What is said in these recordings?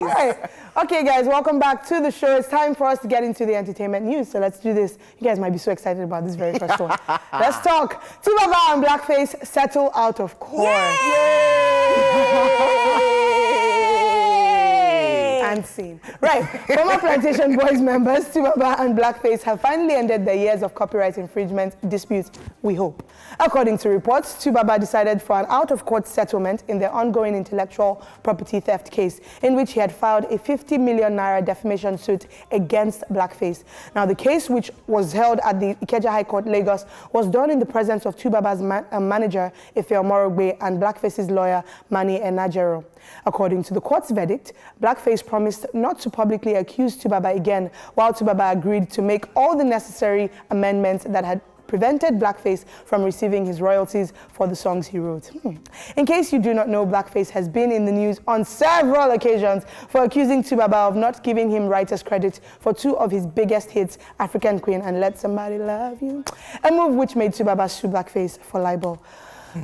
All right. Okay, guys, welcome back to the show. It's time for us to get into the entertainment news. So let's do this. You guys might be so excited about this very first one. Let's talk. Tubaba and Blackface settle out of court. Yay! And scene. Right. Former Plantation Boys members Tubaba and Blackface have finally ended their years of copyright infringement disputes, we hope. According to reports, Tubaba decided for an out-of-court settlement in their ongoing intellectual property theft case, in which he had filed a 50 million naira defamation suit against Blackface. Now, the case, which was held at the Ikeja High Court, Lagos, was done in the presence of Tubaba's manager, Ife Omorogbe, and Blackface's lawyer, Mani Enajero. According to the court's verdict, Blackface promised not to publicly accuse Tubaba again, while Tubaba agreed to make all the necessary amendments that had prevented Blackface from receiving his royalties for the songs he wrote. In case you do not know, Blackface has been in the news on several occasions for accusing Tubaba of not giving him writer's credit for two of his biggest hits, African Queen and Let Somebody Love You, a move which made Tubaba sue Blackface for libel.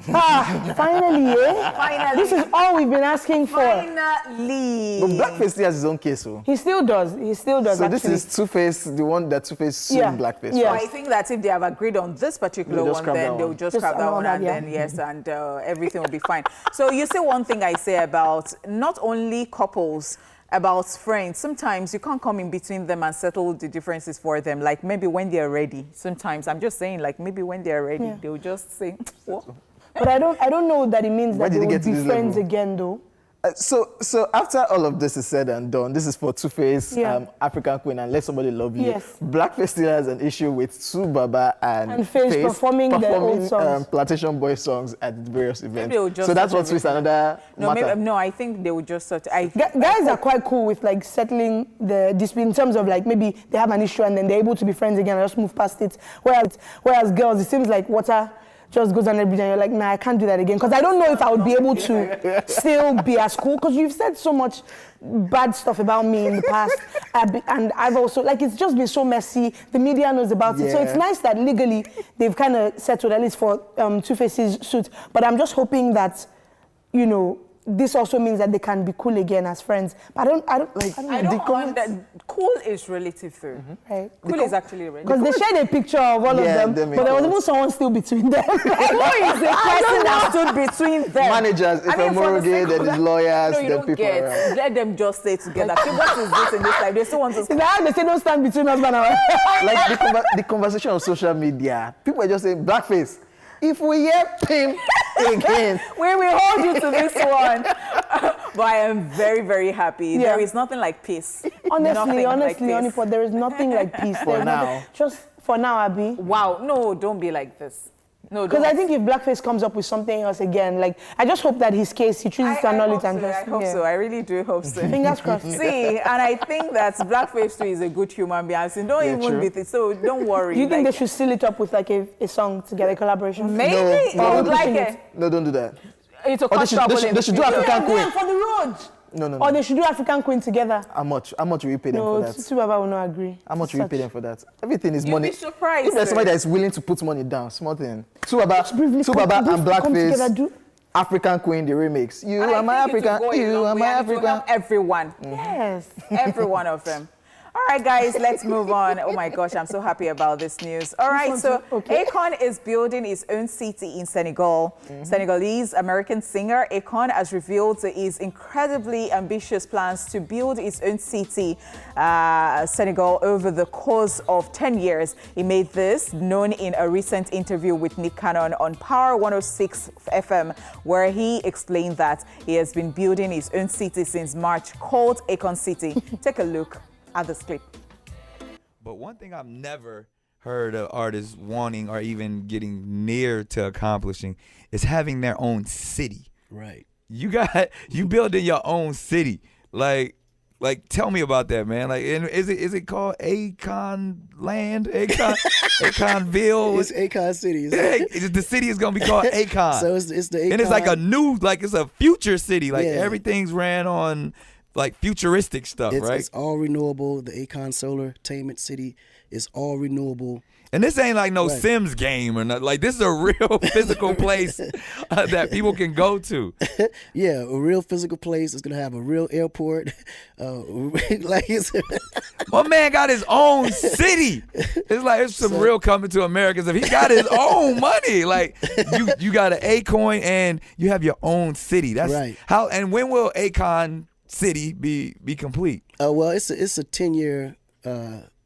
Finally, eh? Finally. This is all we've been asking for. Finally. But Blackface still has his own case, though. He still does. He still does, So actually. this is Two-Face, the one that Two-Face sued Blackface. Yeah. So I think that if they have agreed on this particular one, then they'll just scrap that one, and then yes, and everything will be fine. So you say one thing I say about not only couples, about friends. Sometimes you can't come in between them and settle the differences for them. Like maybe when they're ready. Sometimes I'm just saying, like maybe when they're ready, they'll just say, what? But I don't know that it means that they will be friends again, though. So after all of this is said and done, this is for Two-Face, African Queen, and Let Somebody Love You. Yes. Blackface still has an issue with Tubaba and Face performing their old songs. Plantation Boy songs at various events. Just So that's what twists another matter. No, I think they would just sort of... Guys are quite cool with like settling the dispute in terms of like maybe they have an issue and then they're able to be friends again and just move past it. Whereas girls, it seems like water just goes on every day and you're like, nah, I can't do that again. Because I don't know if I would be able to still be as cool. Because you've said so much bad stuff about me in the past. And I've also, like, it's just been so messy. The media knows about it. So it's nice that legally they've kind of settled, at least for Two-Face's suit. But I'm just hoping that, you know, this also means that they can be cool again as friends. But I don't know. Cool is relative, though. Right. Cool is actually relative. Because they shared a picture of all of them, but there was even someone still between them. Who is the person that stood between them? Managers, if Omorogbe, then his lawyers, then people around. Let them just stay together. What is this in this life? They still want to... They say don't stand between husband and wife. Like the conversation on social media, people are just saying, Blackface, if we hear him again, we will hold you to this one. But I am very, very happy. There is nothing like peace. Honestly, there is nothing like peace. For now. Just for now, Abby. Wow, no, don't be like this. No, because I think if Blackface comes up with something else again, like, I just hope that his case, he chooses to annul it and just... I hope so. I really do hope so. Fingers crossed. See, and I think that Blackface too is a good human being. So don't even be it. So don't worry. Do you think they should seal it up with like a song together, a collaboration? Maybe. No, I would like it. No, don't do that. It's a they should do African Queen. For the road. No. Or they should do African Queen together. How much will you pay them for that? Tubaba will not agree. How much will you pay them for that? Everything is money. You'd be surprised. If there's somebody that is willing to put money down, small thing. Tubaba and Blackface, African Queen, the remix. You are my African. You are my African. Everyone. Yes. Every one of them. All right, guys, let's move on. Oh my gosh, I'm so happy about this news. All right, so Akon is building his own city in Senegal. Senegalese American singer Akon has revealed his incredibly ambitious plans to build his own city, Senegal, over the course of 10 years. He made this known in a recent interview with Nick Cannon on Power 106 FM, where he explained that he has been building his own city since March, called Akon City. Take a look at this clip. But one thing I've never heard of artists wanting or even getting near to accomplishing is having their own city. Right. You building your own city. Like tell me about that, man. Like, is it called Akon Land? Akonville? It's Akon City. The city is gonna be called Akon. So it's the Akon. And it's like it's a future city. Like everything's ran on like futuristic stuff, right? It's all renewable. The Akon Solar Tainment City is all renewable. And this ain't like no Sims game or nothing. Like, this is a real physical place that people can go to. Yeah, a real physical place. It's gonna have a real airport. My man got his own city. It's like it's some real coming to Americans. If he got his own money, like you got an Akon and you have your own city. That's right. How and when will Akon City be complete? Well, it's a 10-year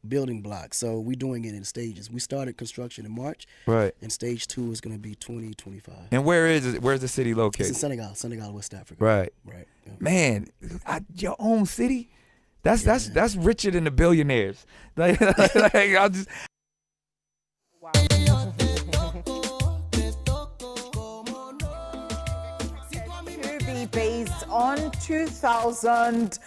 building block, so we're doing it in stages. We started construction in March, right? And stage 2 is going to be 2025. And where is it? Where's the city located? It's in Senegal, West Africa. Right. Yeah. Man, your own city. That's richer than the billionaires. Like I'll just. Wow. To be based on 2,000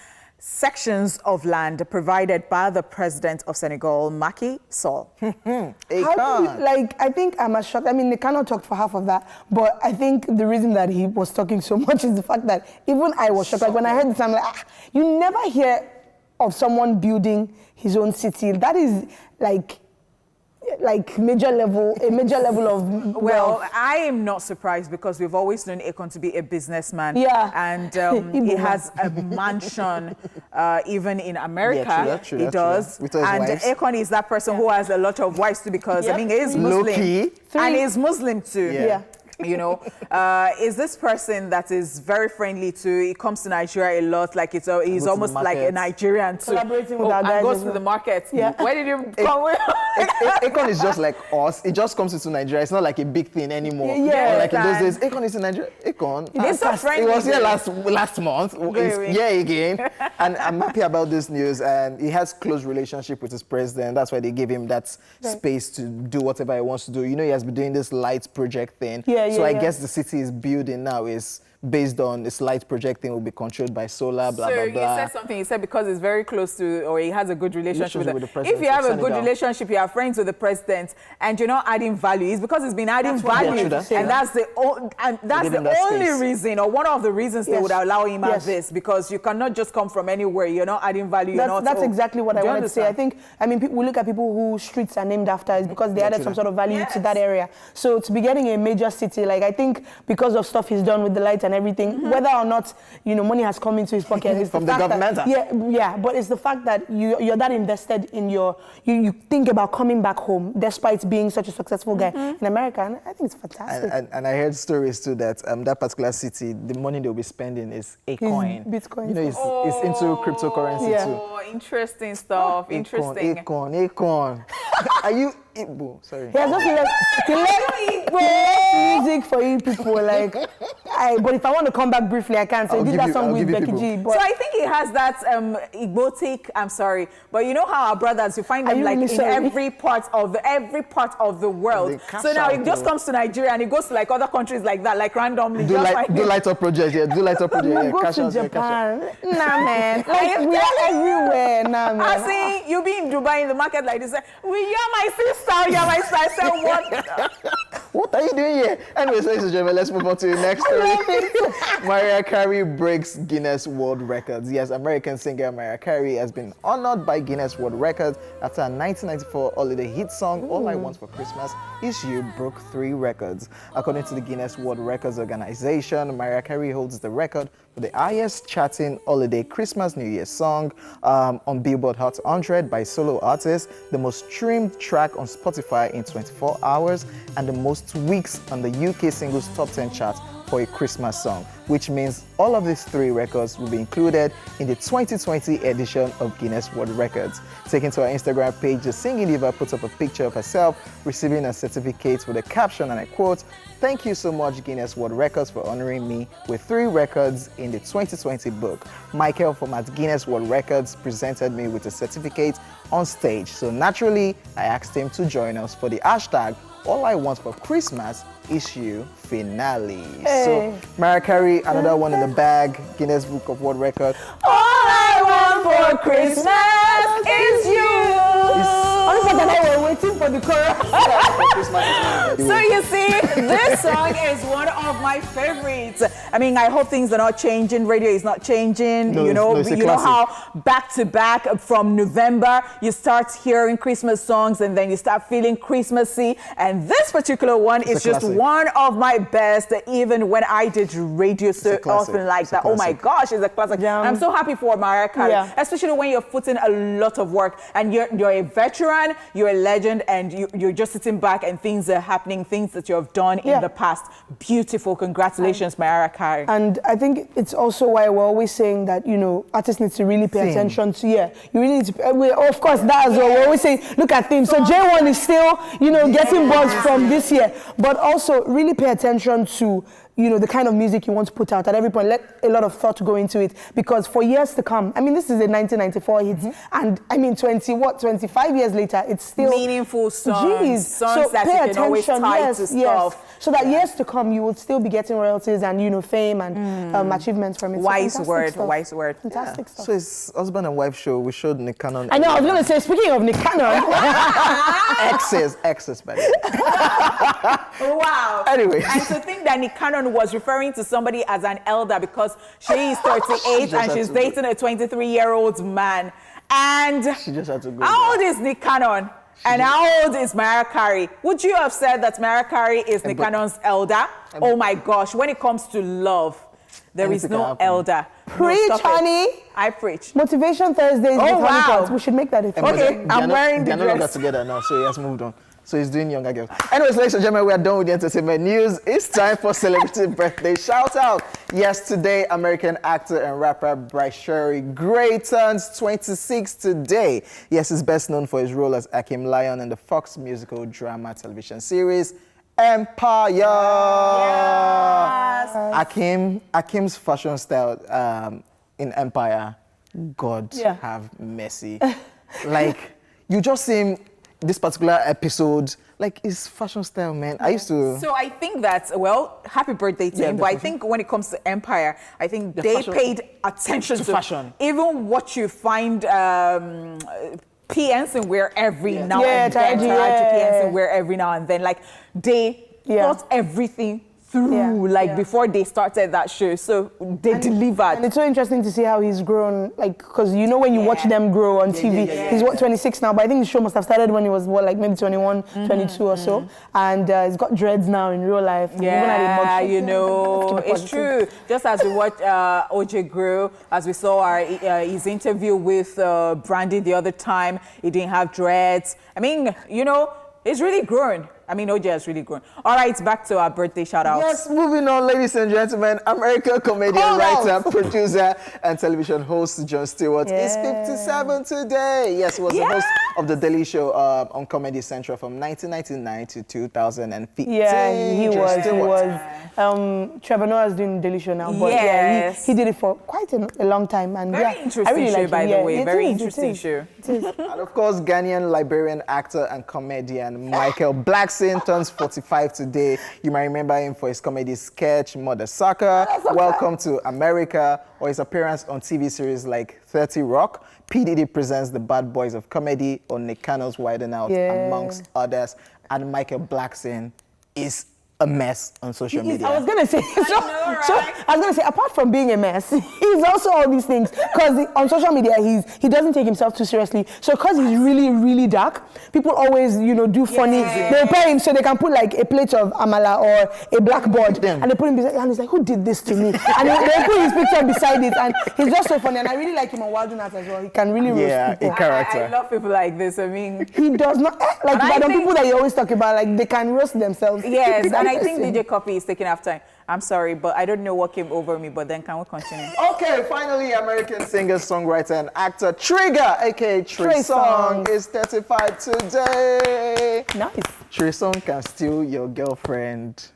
sections of land provided by the president of Senegal, Macky Sall. How do you, I think I'm as shocked. I mean, they cannot talk for half of that, but I think the reason that he was talking so much is the fact that even I was shocked. Like, when I heard this, I'm like, you never hear of someone building his own city. That is a major level of Well, I am not surprised because we've always known Akon to be a businessman. Yeah. And he has a mansion even in America. Yeah, true, he does. With his wives. Akon is that person who has a lot of wives too because, I mean, he is Muslim. Low-key. And he's Muslim too. Yeah. You know, is this person that is very friendly to, he comes to Nigeria a lot, like he's almost like a Nigerian too. Collaborating with our guys and goes as to well. the market. Yeah. Where did you come with? Akon is just like us. It just comes into Nigeria. It's not like a big thing anymore. Yeah. Like in those days, Akon is in Nigeria. Akon. He's so friendly. He was here last month. Really? He's here again. And I'm happy about this news. And he has close relationship with his president. That's why they give him that space to do whatever he wants to do. You know, he has been doing this lights project thing. So I guess the city is building now is based on this light project thing will be controlled by solar, blah, blah, blah. So you said something, you said because it's very close to, or he has a good relationship with the president If you have of a good Senegal. relationship, you are friends with the president, and you're not adding value, it's because it's been adding value. true, That's the only reason, or one of the reasons they would allow him as this, because you cannot just come from anywhere, you're not adding value. That's exactly what I wanted to say. I mean, we look at people who streets are named after is because they added some sort of value to that area. So to be getting a major city, like I think because of stuff he's done with the lights and everything, whether or not, you know, money has come into his pocket. It's From the the fact government. that, but it's the fact that you're that invested in you think about coming back home despite being such a successful guy in America. And I think it's fantastic. And I heard stories too that that particular city, the money they'll be spending is Akon. Bitcoin. You know, it's into cryptocurrency too. Oh, interesting stuff. Interesting. Akon. Are you Igbo? Sorry. He has just left music for you people. But if I want to come back briefly, I can. So he did that song with Becky G. But So I think he has that Igbotic, I'm sorry, but you know how our brothers, you find them you like really in sorry? every part of the world. They cash So now out, he just comes to Nigeria and he goes to like other countries like that, like randomly. Do light up project, do light up project. go Cash to out, cash out. Japan. Nah, man. We are everywhere. Nah, man. I see you be in Dubai in the market like this. You're my sister, you're my sister. I said, what? What are you doing here? Anyways, ladies and gentlemen, let's move on to the next story. Mariah Carey breaks Guinness World Records. Yes, American singer Mariah Carey has been honored by Guinness World Records after her 1994 holiday hit song, All I Want for Christmas Is You, broke 3 records. According to the Guinness World Records organization, Mariah Carey holds the record for the highest charting holiday Christmas New Year song on Billboard Hot 100 by solo artists, the most streamed track on Spotify in 24 hours, and the most weeks on the UK Singles Top 10 chart for a Christmas song, which means all of these 3 records will be included in the 2020 edition of Guinness World Records. Taken to her Instagram page, the singing diva puts up a picture of herself receiving a certificate with a caption, and I quote, "Thank you so much, Guinness World Records, for honoring me with 3 records in the 2020 book. Michael from at Guinness World Records presented me with a certificate on stage. So naturally, I asked him to join us for the hashtag All I Want for Christmas issue finale." So Mariah Carey, another one in the bag, Guinness Book of World Record. All I want for Christmas is you. Oliver and I were waiting for the chorus. So you see, this song is one of my favorites. I mean, I hope things are not changing. Radio is not changing. No, you know, it's a you know classic. how back to back from November you start hearing Christmas songs and then you start feeling Christmassy. And this particular one is just classic. one of my best. Even when I did radio so a classic. often like It's a that, oh my classic. gosh, it's a classic. Yeah. I'm so happy for Mariah Carey, Yeah. especially when you're putting a lot of work and you're a veteran, you're a legend, and you're just sitting back and things are happening, things that you have done in the past. Beautiful. Congratulations, Mariah Carey. And I think it's also why we're always saying that, you know, artists need to really pay Theme. attention to, you really need to, of course, that as well. We're always saying, look at themes. So J1 is still, you know, getting buzz from this year. But also really pay attention to, you know, the kind of music you want to put out at every point. Let a lot of thought go into it, because for years to come, I mean, this is a 1994 hit, and I mean, 25 years later, it's still meaningful songs, Jeez. songs So that pay you can always attention, tie to stuff. So that years to come, you will still be getting royalties and, you know, fame and achievements from it. So Wise fantastic word, stuff. wise word. Fantastic stuff. So it's husband and wife show. We showed Nick Cannon. I know, I was going to say, speaking of Nick Cannon, Exes, by the way. Wow. Anyway. And to think that Nick Cannon was referring to somebody as an elder because she is 38 just and had she's to dating a 23-year-old man. And She just had to go how there. old is Nick Cannon? And how old is Mariah Carey? Would you have said that Mariah Carey is Nick Cannon's elder? Oh my gosh, when it comes to love, there is Anything no can happen. elder. Preach, stop it. honey. I preach. Motivation Thursdays with wow. Honeypot. We should make that a thing. Okay, I'm wearing the They're no longer dress. together now, so he has moved on. So he's doing younger girls. Anyways, ladies and gentlemen, we are done with the entertainment news. It's time for celebrity birthday shout out. Yes, today, American actor and rapper Bryce Gray turns 26 today. Yes, he's best known for his role as Akim Lion in the Fox musical drama television series Empire. Yes. Akim's fashion style in Empire, God have mercy. Like, you just see him this particular episode, like his fashion style, man. I used to. So I think that, well, happy birthday to him. But I think when it comes to Empire, I think they fashion- paid attention to fashion. Even what you find PNs and wear every now and then. Taraji, PNs and wear every now and then. Like they thought everything through, before they started that show. So they delivered. And it's so interesting to see how he's grown, like, because you know when you watch them grow on TV, he's what, 26 now, but I think the show must have started when he was, what, like maybe 21, 22 or so. And he's got dreads now in real life. And even at a mug shot, you know, let's keep it it's true. positive. Just as we watched OJ grow, as we saw his interview with Brandy the other time, he didn't have dreads. I mean, you know, he's really grown. I mean, OJ has really grown. All right, back to our birthday shout-outs. Yes, moving on, ladies and gentlemen. American comedian, writer, producer, and television host Jon Stewart is 57 today. Yes, he was the host of The Daily Show on Comedy Central from 1999 to 2015. Yeah, he Jon was. Stewart. Trevor Noah's doing Daily Show now, but he did it for quite a long time. And Very interesting I really show, like by him. the way. It Very is, interesting it is. show. And of course, Ghanaian Liberian actor and comedian Michael Blackson turns 45 today. You might remember him for his comedy sketch, Mother Sucker, Welcome to America, or his appearance on TV series like 30 Rock. P. Diddy presents The Bad Boys of Comedy on Nick Cannon's Widen Out, amongst others. And Michael Blackson is a mess on social media. I was gonna say, apart from being a mess, he's also all these things. Because on social media, he doesn't take himself too seriously. So because he's really, really dark, people always, you know, do funny. They pair him so they can put like a plate of amala or a blackboard, and they put him beside, and he's like, who did this to me? And they put his picture beside it, and he's just so funny. And I really like him on Wild Nuts as well. He can really roast people. a character. I love people like this. I mean, He does not like And I the think- people that you always talk about, like they can roast themselves. yes, It's and I think interesting. DJ Coffee is taking after time. I'm sorry, but I don't know what came over me, but then can we continue? Okay, finally, American singer, songwriter, and actor Trigger, aka Trey Trey Songz, Songz. is 35 today. Nice. Trey Songz can steal your girlfriend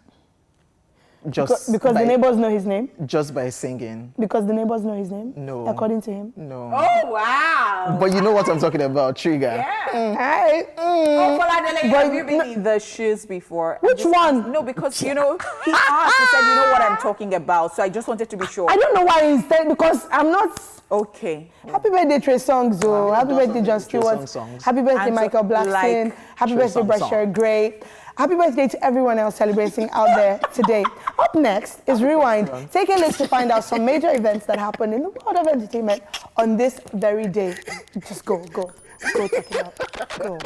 Just Because by, the neighbors know his name? just by singing. Because the neighbors know his name? No. According to him? No. Oh, wow. But you know what I'm talking about, Trigger. Yeah. Oh, Foladele, have you been in the shoes before? Which one? No, because, you know, he asked, he said, you know what I'm talking about, so I just wanted to be sure. I don't know why he said, because I'm not... Okay. Happy birthday, Trey Songs, though. Happy birthday, John Trey Stewart. songs. Happy birthday, And so, Michael Blackson. like, Happy Trey birthday, song. Brasher Gray. Happy birthday to everyone else celebrating out there today. Up next is Rewind. Take a list to find out some major events that happened in the world of entertainment on this very day. Just go check it out. Go.